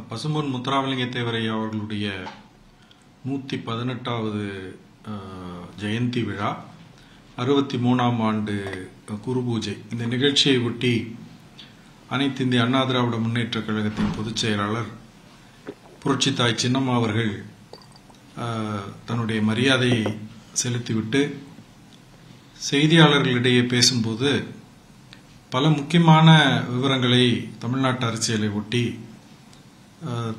பசும்பொன் முத்துராமலிங்க தேவரையா அவர்களுடைய 118வது ஜெயந்தி விழா, 63ஆம் ஆண்டு குரு பூஜை. இந்த நிகழ்ச்சியை ஒட்டி அனைத்து இந்திய அண்ணா திராவிட முன்னேற்றக் கழகத்தின் பொதுச் செயலாளர் புரட்சித்தாய் சின்னம்மா அவர்கள் தன்னுடைய மரியாதையை செலுத்திவிட்டு செய்தியாளர்களிடையே பேசும்போது பல முக்கியமான விவரங்களை தமிழ்நாட்டு அரசியலை ஒட்டி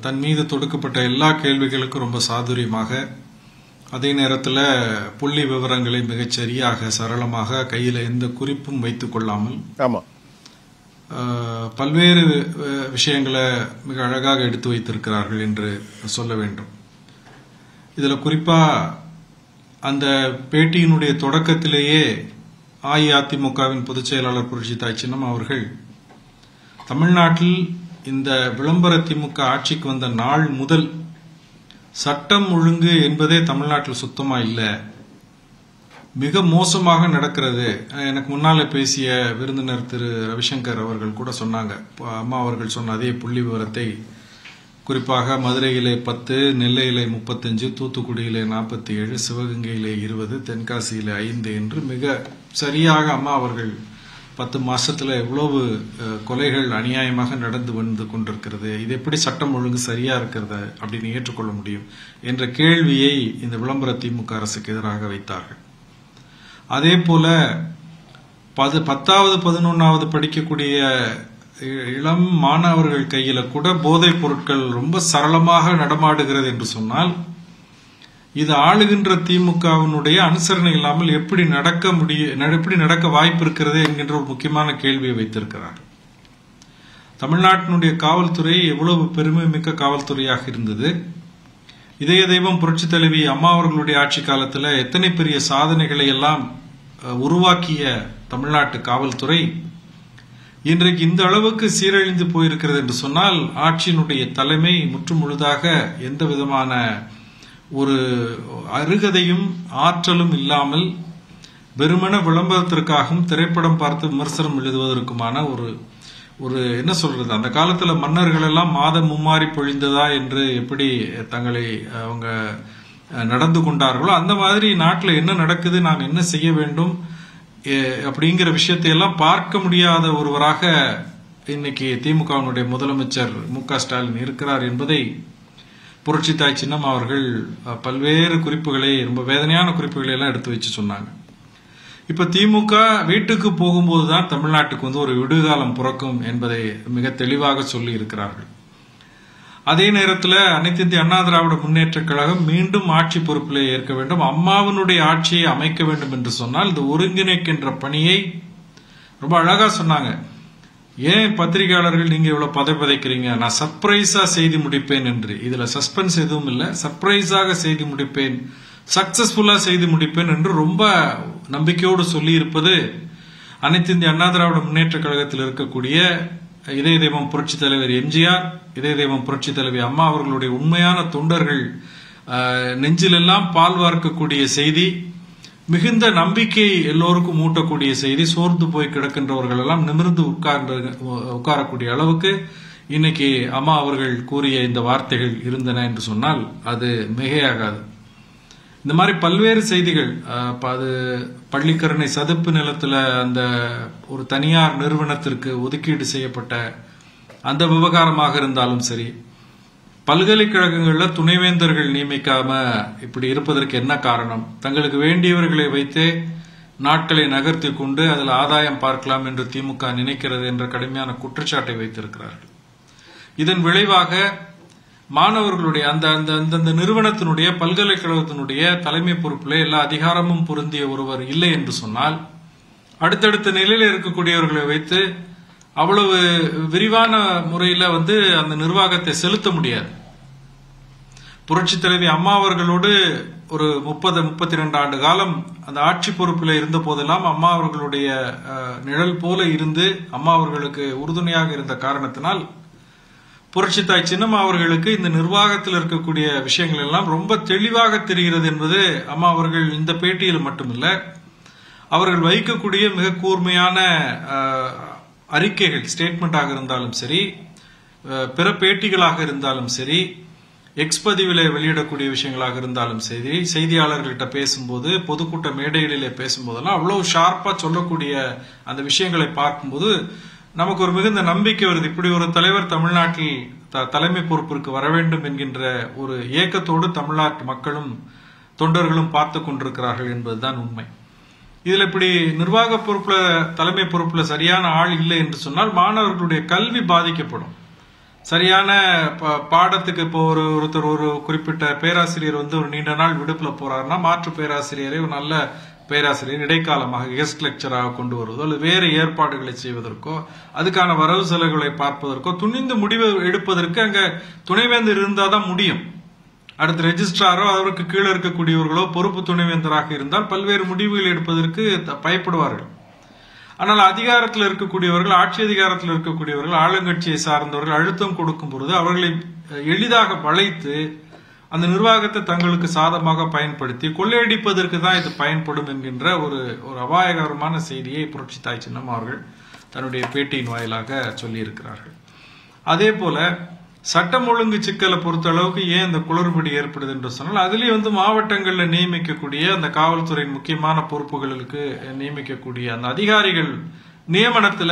தன் மீது தொடுக்கப்பட்ட எல்லா கேள்விகளுக்கும் ரொம்ப சாதுரியமாக, அதே நேரத்தில் புள்ளி விவரங்களை மிகச் சரியாக சரளமாக கையில் எந்த குறிப்பும் வைத்துக் கொள்ளாமல் பல்வேறு விஷயங்களை மிக அழகாக எடுத்து வைத்திருக்கிறார்கள் என்று சொல்ல வேண்டும். இதில் குறிப்பாக அந்த பேட்டியினுடைய தொடக்கத்திலேயே அஇஅதிமுகவின் பொதுச் செயலாளர் புரட்சித்தாய் சின்னம்மா அவர்கள் தமிழ்நாட்டில் இந்த விளம்பர திமுக ஆட்சிக்கு வந்த நாள் முதல் சட்டம் ஒழுங்கு என்பதே தமிழ்நாட்டில் சுத்தமா இல்லை, மிக மோசமாக நடக்கிறது. எனக்கு முன்னால பேசிய விருந்தினர் திரு ரவிசங்கர் அவர்கள் கூட சொன்னாங்க, அம்மா அவர்கள் சொன்ன அதே புள்ளி விவரத்தை. குறிப்பாக மதுரையிலே 10, நெல்லையிலே 35, தூத்துக்குடியிலே 47, சிவகங்கையிலே 20, தென்காசியிலே 5 என்று மிக சரியாக அம்மா அவர்கள் 10 மாசத்துல எவ்வளவு கொலைகள் அநியாயமாக நடந்து வந்து கொண்டிருக்கிறது, இது எப்படி சட்டம் ஒழுங்கு சரியா இருக்கிறது அப்படின்னு ஏற்றுக்கொள்ள முடியும் என்ற கேள்வியை இந்த விளம்பர திமுக அரசுக்கு எதிராக வைத்தார்கள். அதே போல 10வது 11வது படிக்கக்கூடிய இளம் மாணவர்கள் கையில கூட போதைப் பொருட்கள் ரொம்ப சரளமாக நடமாடுகிறது என்று சொன்னால், இது ஆளுகின்ற திமுகவினுடைய அனுசரணை இல்லாமல் எப்படி நடக்க வாய்ப்பு இருக்கிறது என்கின்ற ஒரு முக்கியமான கேள்வியை வைத்திருக்கிறார். தமிழ்நாட்டினுடைய காவல்துறை எவ்வளவு பெருமை மிக்க காவல்துறையாக இருந்தது. இதய தெய்வம் புரட்சி தலைவி அம்மா அவர்களுடைய ஆட்சி காலத்தில் எத்தனை பெரிய சாதனைகளை எல்லாம் உருவாக்கிய தமிழ்நாட்டு காவல்துறை இன்றைக்கு இந்த அளவுக்கு சீரழிந்து போயிருக்கிறது என்று சொன்னால், ஆட்சியினுடைய தலைமை முற்று முழுதாக எந்த விதமான ஒரு அருகதையும் ஆற்றலும் இல்லாமல் வெறுமன விளம்பரத்திற்காகவும் திரைப்படம் பார்த்து விமர்சனம் எழுதுவதற்குமான ஒரு என்ன சொல்றது, அந்த காலத்துல மன்னர்கள் எல்லாம் மாதம் மும்மாறி பொழிந்ததா என்று எப்படி தங்களை அவங்க நடந்து கொண்டார்களோ அந்த மாதிரி நாட்டில் என்ன நடக்குது, நாம் என்ன செய்ய வேண்டும் அப்படிங்கிற விஷயத்தை எல்லாம் பார்க்க முடியாத ஒருவராக இன்னைக்கு திமுகவினுடைய முதலமைச்சர் மு.க. ஸ்டாலின் இருக்கிறார் என்பதை புரட்சித்தாய் சின்னம்மா அவர்கள் பல்வேறு குறிப்புகளை, ரொம்ப வேதனையான குறிப்புகளை எல்லாம் எடுத்து வச்சு சொன்னாங்க. இப்ப திமுக வீட்டுக்கு போகும்போதுதான் தமிழ்நாட்டுக்கு வந்து ஒரு விடுகாலம் பிறக்கும் என்பதை மிக தெளிவாக சொல்லி இருக்கிறார்கள். அதே நேரத்தில் அனைத்து இந்திய அண்ணா திராவிட முன்னேற்றக் கழகம் மீண்டும் ஆட்சி பொறுப்பிலே ஏற்க வேண்டும், அம்மாவினுடைய ஆட்சியை அமைக்க வேண்டும் என்று சொன்னால் இந்த ஒருங்கிணைக்கின்ற பணியை ரொம்ப அழகா சொன்னாங்க. ஏன் பத்திரிகையாளர்கள் நீங்க இவ்வளவு பதைக்கிறீங்க, நான் சர்ப்ரைஸா செய்தி முடிப்பேன் என்று. இதுல சஸ்பென்ஸ் எதுவும் இல்லை, சர்ப்ரைஸாக செய்தி முடிப்பேன், சக்சஸ்ஃபுல்லா செய்தி முடிப்பேன் என்று ரொம்ப நம்பிக்கையோடு சொல்லி இருப்பது அனைத்து இந்திய அண்ணா திராவிட முன்னேற்ற கழகத்தில் இருக்கக்கூடிய இதய தெய்வம் புரட்சி தலைவர் எம்ஜிஆர், இதய தெய்வம் புரட்சி தலைவி அம்மா அவர்களுடைய உண்மையான தொண்டர்கள் நெஞ்சிலெல்லாம் பால் வார்க்கக்கூடிய செய்தி, மிகுந்த நம்பிக்கை எல்லோருக்கும் ஊட்டக்கூடிய செய்தி, சோர்ந்து போய் கிடக்கின்றவர்கள் எல்லாம் நிமிர்ந்து உட்காரக்கூடிய அளவுக்கு இன்னைக்கு அம்மா அவர்கள் கூறிய இந்த வார்த்தைகள் இருந்தன என்று சொன்னால் அது மிகையாகாது. இந்த மாதிரி பல்வேறு செய்திகள், அது பள்ளிக்கரணை சதுப்பு நிலத்துல அந்த ஒரு தனியார் நிறுவனத்திற்கு ஒதுக்கீடு செய்யப்பட்ட அந்த விவகாரமாக இருந்தாலும் சரி, பல்கலைக்கழகங்கள்ல துணைவேந்தர்கள் நியமிக்காம இப்படி இருப்பதற்கு என்ன காரணம், தங்களுக்கு வேண்டியவர்களை வைத்தே நாட்களை நகர்த்தி கொண்டு அதில் ஆதாயம் பார்க்கலாம் என்று திமுக நினைக்கிறது என்ற கடுமையான குற்றச்சாட்டை வைத்திருக்கிறார்கள். இதன் விளைவாக மாணவர்களுடைய அந்த நிறுவனத்தினுடைய பல்கலைக்கழகத்தினுடைய தலைமை பொறுப்பில் எல்லா அதிகாரமும் பொருந்திய ஒருவர் இல்லை என்று சொன்னால், அடுத்தடுத்த நிலையில் இருக்கக்கூடியவர்களை வைத்து அவ்வளவு விரிவான முறையில் வந்து அந்த நிர்வாகத்தை செலுத்த முடியாது. புரட்சி தலைவி அம்மா அவர்களோடு ஒரு 32 ஆண்டு காலம் அந்த ஆட்சி பொறுப்பில் இருந்த போதெல்லாம் அம்மா அவர்களுடைய நிழல் போல இருந்து அம்மா அவர்களுக்கு உறுதுணையாக இருந்த காரணத்தினால் புரட்சித்தாய் சின்னம்மா அவர்களுக்கு இந்த நிர்வாகத்தில் இருக்கக்கூடிய விஷயங்கள் எல்லாம் ரொம்ப தெளிவாக தெரிகிறது என்பது அம்மா அவர்கள் இந்த பேட்டியில் மட்டுமில்ல, அவர்கள் வைக்கக்கூடிய மிக கூர்மையான அறிக்கைகள், ஸ்டேட்மெண்டாக இருந்தாலும் சரி, பிற பேட்டிகளாக இருந்தாலும் சரி, எக்ஸ் பதிவில வெளியிடக்கூடிய விஷயங்களாக இருந்தாலும் சரி, செய்தியாளர்கள்ட்ட பேசும்போது, பொதுக்கூட்ட மேடைகளிலே பேசும்போதெல்லாம் அவ்வளவு ஷார்ப்பா சொல்லக்கூடிய அந்த விஷயங்களை பார்க்கும்போது நமக்கு ஒரு மிகுந்த நம்பிக்கை வருது. இப்படி ஒரு தலைவர் தமிழ்நாட்டில் தலைமை பொறுப்பிற்கு வர வேண்டும் என்கின்ற ஒரு ஏக்கத்தோடு தமிழ்நாட்டு மக்களும் தொண்டர்களும் பார்த்து கொண்டிருக்கிறார்கள் என்பதுதான் உண்மை. இதுல இப்படி நிர்வாக பொறுப்புல, தலைமை பொறுப்புல சரியான ஆள் இல்லை என்று சொன்னால் மாணவர்களுடைய கல்வி பாதிக்கப்படும். சரியான பாடத்துக்கு இப்போ ஒருத்தர் ஒரு குறிப்பிட்ட பேராசிரியர் ஒரு நீண்ட நாள் விடுப்புல போறாருன்னா மாற்று பேராசிரியரை ஒரு நல்ல பேராசிரியர் இடைக்காலமாக கெஸ்ட் லெக்சராக கொண்டு வருவதோ அல்லது வேறு ஏற்பாடுகளை செய்வதற்கோ, அதுக்கான வரவு செலவுகளை பார்ப்பதற்கோ, துணிந்து முடிவு எடுப்பதற்கு அங்க துணைவேந்தர் இருந்தாதான் முடியும். அடுத்து ரெஜிஸ்ட்ராரோ அவருக்கு கீழே இருக்கக்கூடியவர்களோ பொறுப்பு துணைவேந்தராக இருந்தால் பல்வேறு முடிவுகள் எடுப்பதற்கு பயப்படுவார்கள். ஆனால் அதிகாரத்தில் இருக்கக்கூடியவர்கள், ஆட்சி அதிகாரத்தில் இருக்கக்கூடியவர்கள், ஆளுங்கட்சியை சார்ந்தவர்கள் அழுத்தம் கொடுக்கும் பொழுது அவர்களை எளிதாக வளைத்து அந்த நிர்வாகத்தை தங்களுக்கு சாதமாக பயன்படுத்தி கொள்ளையடிப்பதற்கு தான் இது பயன்படும் என்கின்ற ஒரு அபாயகரமான செய்தியை புரட்சி தாய் சின்னம்மா அவர்கள் தன்னுடைய பேட்டியின் வாயிலாக சொல்லியிருக்கிறார்கள். அதே போல சட்டம் ஒழுங்கு சிக்கலை பொறுத்த அளவுக்கு ஏன் இந்த குளறுபடி ஏற்படுது என்று சொன்னால், அதுலயும் மாவட்டங்கள்ல நியமிக்கக்கூடிய அந்த காவல்துறையின் முக்கியமான பொறுப்புகளுக்கு நியமிக்கக்கூடிய அந்த அதிகாரிகள் நியமனத்துல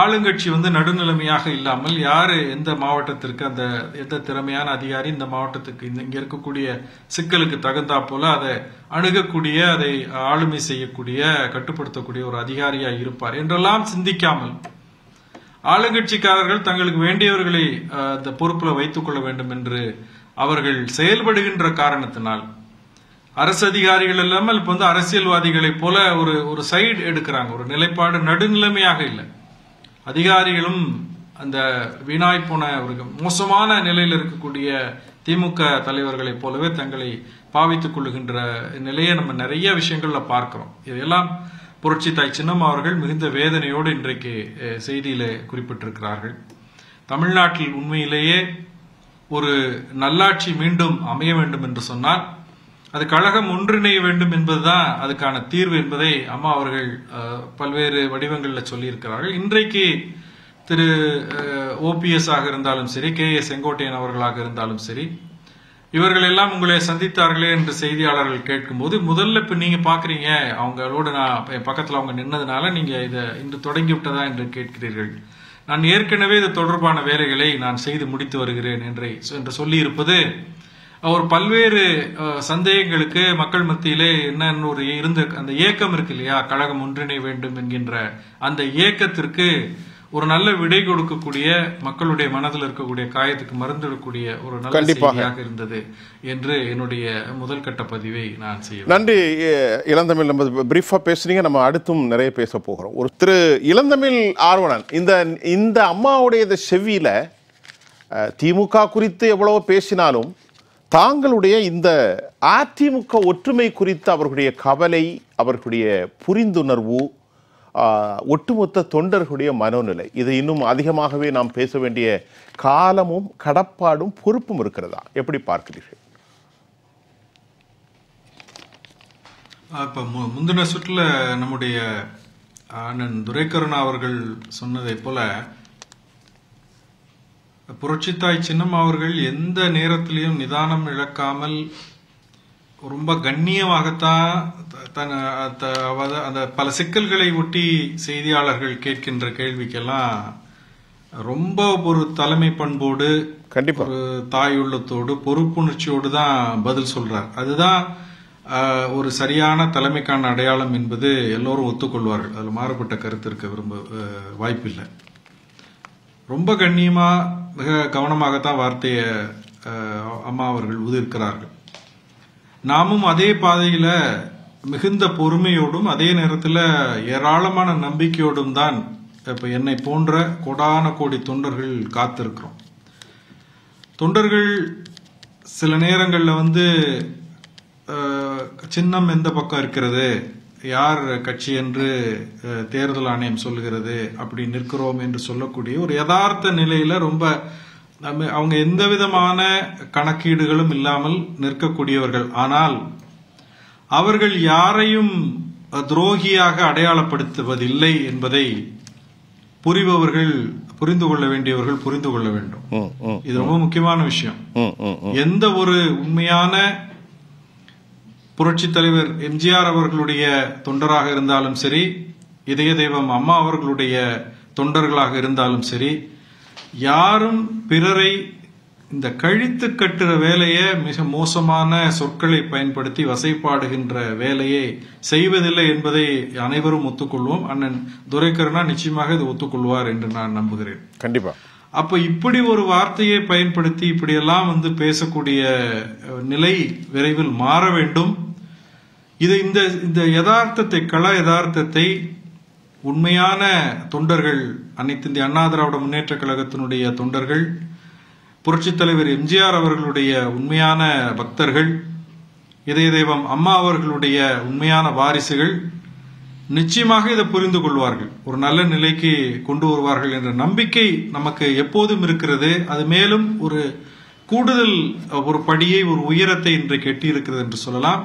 ஆளுங்கட்சி நடுநிலைமையாக இல்லாமல் யாரு எந்த மாவட்டத்திற்கு அந்த எந்த திறமையான அதிகாரி இந்த மாவட்டத்துக்கு இங்க இருக்கக்கூடிய சிக்கலுக்கு தகுந்தா போல அதை அணுகக்கூடிய, அதை ஆளுமை செய்யக்கூடிய, கட்டுப்படுத்தக்கூடிய ஒரு அதிகாரியா இருப்பார் என்றெல்லாம் சிந்திக்காமல் ஆளுங்கட்சிக்காரர்கள் தங்களுக்கு வேண்டியவர்களை அந்த பொறுப்புல வைத்துக் கொள்ள வேண்டும் என்று அவர்கள் செயல்படுகின்ற காரணத்தினால் அரசு அதிகாரிகள் இல்லாமல் இப்ப அரசியல்வாதிகளை போல ஒரு சைடு எடுக்கிறாங்க. ஒரு நிலைப்பாடு, நடுநிலைமையாக இல்லை. அதிகாரிகளும் அந்த வீணாய் போன ஒரு மோசமான நிலையில் இருக்கக்கூடிய திமுக தலைவர்களைப் போலவே தங்களை பாவித்துக் கொள்ளுகின்ற நிலையை நம்ம நிறைய விஷயங்கள்ல பார்க்கிறோம். இதெல்லாம் புரட்சி தாய் சின்னம்மா அவர்கள் மிகுந்த வேதனையோடு இன்றைக்கு செய்தியில குறிப்பிட்டிருக்கிறார்கள். தமிழ்நாட்டில் உண்மையிலேயே ஒரு நல்லாட்சி மீண்டும் அமைய வேண்டும் என்று சொன்னால் அது கழகம் ஒன்றிணைய வேண்டும் என்பதுதான் அதுக்கான தீர்வு என்பதை அம்மா அவர்கள் பல்வேறு வடிவங்களில் சொல்லியிருக்கிறார்கள். இன்றைக்கு திரு OPS ஆக இருந்தாலும் சரி, KA செங்கோட்டையன் அவர்களாக இருந்தாலும் சரி, இவர்கள் எல்லாம் உங்களை சந்தித்தார்களே என்று செய்தியாளர்கள் கேட்கும்போது, முதல்ல இப்ப நீங்க பாக்குறீங்க அவங்களோட நான் பக்கத்துல அவங்க நின்னதுனால நீங்க இதை இன்று தொடங்கி விட்டதா என்று கேட்கிறீர்கள். நான் ஏற்கனவே இது தொடர்பான வேலைகளை நான் செய்து முடித்து வருகிறேன் என்று சொல்லி இருப்பது ஒரு பல்வேறு சந்தேகங்களுக்கு மக்கள் மத்தியிலே என்ன ஒரு இருந்த அந்த ஏக்கம் இருக்கு இல்லையா, கழகம் ஒன்றிணைய வேண்டும் என்கின்ற அந்த ஏக்கத்திற்கு ஒரு நல்ல விடை கொடுக்கக்கூடிய, மக்களுடைய மனதில் இருக்கக்கூடிய காயத்துக்கு மருந்திடக்கூடிய ஒரு நல்ல செய்தியாக இருந்தது என்று என்னுடைய முதல் கட்ட பதிவை நான் செய்ய. நன்றி இளந்தமிழ். நம்ம பிரீஃபா பேசுறீங்க, நம்ம அடுத்தும் நிறைய பேச போகிறோம். ஒரு திரு இளந்தமிழ் ஆர்வலன், இந்த அம்மாவுடைய செவியில திமுக குறித்து எவ்வளவோ பேசினாலும் தாங்களுடைய இந்த அதிமுக ஒற்றுமை குறித்து அவர்களுடைய கவலை, அவர்களுடைய புரிந்துணர்வு, ஒட்டுமொத்த தொண்டர்களுடைய மனோநிலை, இது இன்னும் அதிகமாகவே நாம் பேச வேண்டிய காலமும் கடப்பாடும் பொறுப்பும் இருக்கிறதா? எப்படி பார்க்கிறீர்கள்? இப்ப முந்தின சுற்றுல நம்முடைய அண்ணன் துரைக்கருணா அவர்கள் சொன்னதை போல புரட்சித்தாய் சின்னம்மா அவர்கள் எந்த நேரத்திலையும் நிதானம் இழக்காமல் ரொம்ப கண்ணியமாகத்தான் அந்த பல சிக்கல்களை ஒட்டி செய்தியாளர்கள் கேட்கின்ற கேள்விக்கெல்லாம் ரொம்ப ஒரு தலைமை பண்போடு, கண்டிப்பா ஒரு தாயுள்ளத்தோடு, பொறுப்புணர்ச்சியோடு தான் பதில் சொல்றார். அதுதான் ஒரு சரியான தலைமைக்கான அடையாளம் என்பது எல்லோரும் ஒத்துக்கொள்வார்கள். அதில் மாறுபட்ட கருத்து இருக்க வாய்ப்பில்லை. ரொம்ப கண்ணியமா மிக கவனமாகத்தான் வார்த்தையை அம்மா அவர்கள் உதிர்க்கிறார்கள். நாமும் அதே பாதையில மிகுந்த பொறுமையோடும் அதே நேரத்தில் ஏராளமான நம்பிக்கையோடும் தான் இப்ப என்னை போன்ற கோடான கோடி தொண்டர்கள் காத்திருக்கிறோம். தொண்டர்கள் சில நேரங்கள்ல சின்னம் எந்த பக்கம் இருக்கிறது, யார் கட்சி என்று தேர்தல் ஆணையம் சொல்லுகிறது, அப்படி நிற்கிறோம் என்று சொல்லக்கூடிய ஒரு யதார்த்த நிலையில ரொம்ப அவங்க எந்த விதமான கணக்கீடுகளும் இல்லாமல் நிற்கக்கூடியவர்கள். ஆனால் அவர்கள் யாரையும் துரோகியாக அடையாளப்படுத்துவதில்லை என்பதை புரிபவர்கள் புரிந்து கொள்ள வேண்டியவர்கள் புரிந்து கொள்ள வேண்டும். இது ரொம்ப முக்கியமான விஷயம். எந்த ஒரு உண்மையான புரட்சி தலைவர் எம்ஜிஆர் அவர்களுடைய தொண்டராக இருந்தாலும் சரி, இதய தெய்வம் அம்மா அவர்களுடைய தொண்டர்களாக இருந்தாலும் சரி, யாரும் பிறரை இந்த கழித்து கட்டுற வேலையை, மிக மோசமான சொற்களை பயன்படுத்தி வசைப்பாடுகின்ற வேலையை செய்வதில்லை என்பதை அனைவரும் ஒத்துக்கொள்வோம். அண்ணன் துரைக்கருணா நிச்சயமாக இதை ஒத்துக்கொள்வார் என்று நான் நம்புகிறேன். கண்டிப்பா. அப்ப இப்படி ஒரு வார்த்தையை பயன்படுத்தி இப்படியெல்லாம் பேசக்கூடிய நிலை விரைவில் மாற வேண்டும். இது இந்த யதார்த்தத்தை, கள யதார்த்தத்தை உண்மையான தொண்டர்கள், அனைத்து இந்திய அண்ணா திராவிட முன்னேற்ற கழகத்தினுடைய தொண்டர்கள், புரட்சித் தலைவர் எம்ஜிஆர் அவர்களுடைய உண்மையான பக்தர்கள், இதய தெய்வம் அம்மா அவர்களுடைய உண்மையான வாரிசுகள் நிச்சயமாக இதை புரிந்து கொள்வார்கள், ஒரு நல்ல நிலைக்கு கொண்டு வருவார்கள் என்ற நம்பிக்கை நமக்கு எப்போதும் இருக்கிறது. அது மேலும் ஒரு கூடுதல் ஒரு படியை, ஒரு உயரத்தை இன்றைக்கு எட்டியிருக்கிறது என்று சொல்லலாம்.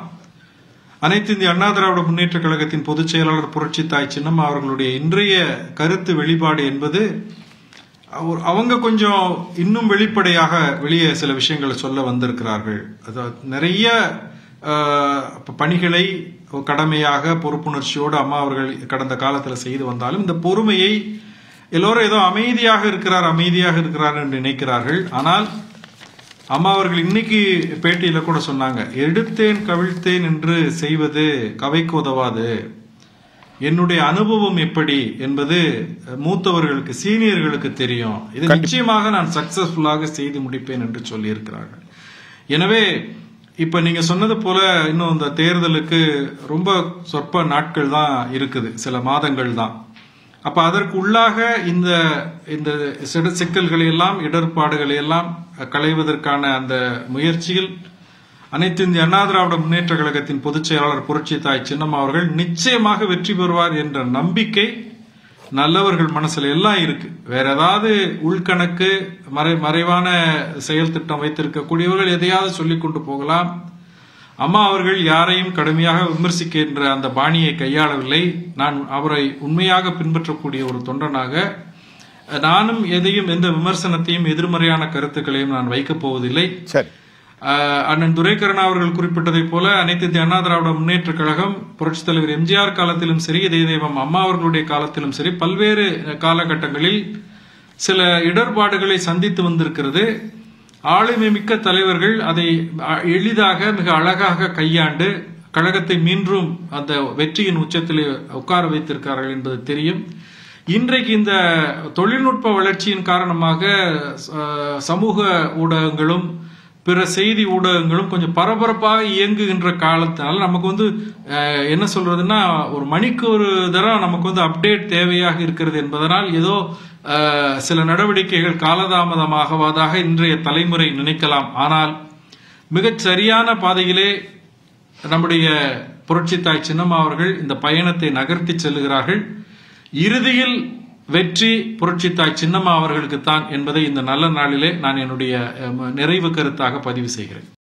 அனைத்து இந்திய அண்ணா திராவிட முன்னேற்ற கழகத்தின் பொதுச் செயலாளர் புரட்சி தாய் சின்னம்மா அவர்களுடைய இன்றைய கருத்து வெளிப்பாடு என்பது, அவங்க கொஞ்சம் இன்னும் வெளிப்படையாக வெளியே சில விஷயங்களை சொல்ல வந்திருக்கிறார்கள். அதாவது நிறைய பணிகளை கடமையாக பொறுப்புணர்ச்சியோடு அம்மா அவர்கள் கடந்த காலத்தில் செய்து வந்தாலும் இந்த பொறுமையை எல்லோரும் ஏதோ அமைதியாக இருக்கிறார் என்று நினைக்கிறார்கள். ஆனால் அம்மா அவர்கள் இன்னைக்கு பேட்டியில கூட சொன்னாங்க, எடுத்தேன் கவிழ்த்தேன் என்று செய்வது கவைக்கு உதவாது, என்னுடைய அனுபவம் எப்படி என்பது மூத்தவர்களுக்கு, சீனியர்களுக்கு தெரியும், இது நிச்சயமாக நான் சக்சஸ்ஃபுல்லாக செய்து முடிப்பேன் என்று சொல்லி இருக்கிறார்கள். எனவே இப்ப நீங்க சொன்னது போல இன்னும் இந்த தேர்தலுக்கு ரொம்ப சொற்ப நாட்கள் தான் இருக்குது, சில மாதங்கள் தான். அப்ப அதற்கு உள்ளாக இந்த சிக்கல்களை எல்லாம், இடர்பாடுகளை எல்லாம் களைவதற்கான அந்த முயற்சியில் அனைத்து இந்திய அண்ணா திராவிட முன்னேற்ற கழகத்தின் பொதுச் செயலாளர் புரட்சி தாய் சின்னம்மா அவர்கள் நிச்சயமாக வெற்றி பெறுவார் என்ற நம்பிக்கை நல்லவர்கள் மனசுல எல்லாம் இருக்கு. வேற ஏதாவது உள்கணக்கு, மறைவான செயல் திட்டம் வைத்திருக்கக்கூடியவர்கள் எதையாவது சொல்லிக் கொண்டு போகலாம். அம்மா அவர்கள் யாரையும் கடுமையாக விமர்சிக்கின்ற அந்த பாணியை கையாளவில்லை. நான் அவரை உண்மையாக பின்பற்றக்கூடிய ஒரு தொண்டனாக நானும் எந்த விமர்சனத்தையும், எதிர்மறையான கருத்துக்களையும் நான் வைக்கப் போவதில்லை. அண்ணன் துரைக்கருணா அவர்கள் குறிப்பிட்டதை போல அனைத்து இந்திய அண்ணா திராவிட முன்னேற்ற கழகம் புரட்சித் தலைவர் எம்ஜிஆர் காலத்திலும் சரி, இதய தெய்வம் அம்மா அவர்களுடைய காலத்திலும் சரி, பல்வேறு காலகட்டங்களில் சில இடர்பாடுகளை சந்தித்து வந்திருக்கிறது. ஆளுமை மிக்க தலைவர்கள் அதை எளிதாக, மிக அழகாக கையாண்டு கழகத்தை மீண்டும் அந்த வெற்றியின் உச்சத்தில் உட்கார வைத்திருக்கிறார்கள் என்பது தெரியும். இன்றைக்கு இந்த தொழில்நுட்ப வளர்ச்சியின் காரணமாக சமூக ஊடகங்களும் பிற செய்தி ஊடகங்களும் கொஞ்சம் பரபரப்பாக இயங்குகின்ற காலத்தினால நமக்கு என்ன சொல்றதுன்னா, ஒரு மணிக்கு ஒரு தரம் நமக்கு அப்டேட் தேவையாக இருக்கிறது என்பதனால் ஏதோ சில நடவடிக்கைகள் காலதாமதமாகவதாக இன்றைய தலைமுறை நினைக்கலாம். ஆனால் மிகச் சரியான பாதையிலே நம்முடைய புரட்சி தாய் சின்னம்மா அவர்கள் இந்த பயணத்தை நகர்த்தி செல்லுகிறார்கள். இறுதியில் வெற்றி புரட்சி தாய் சின்னம்மா அவர்களுக்குத்தான் என்பதை இந்த நல்ல நாளிலே நான் என்னுடைய நிறைவு கருத்தாக பதிவு செய்கிறேன்.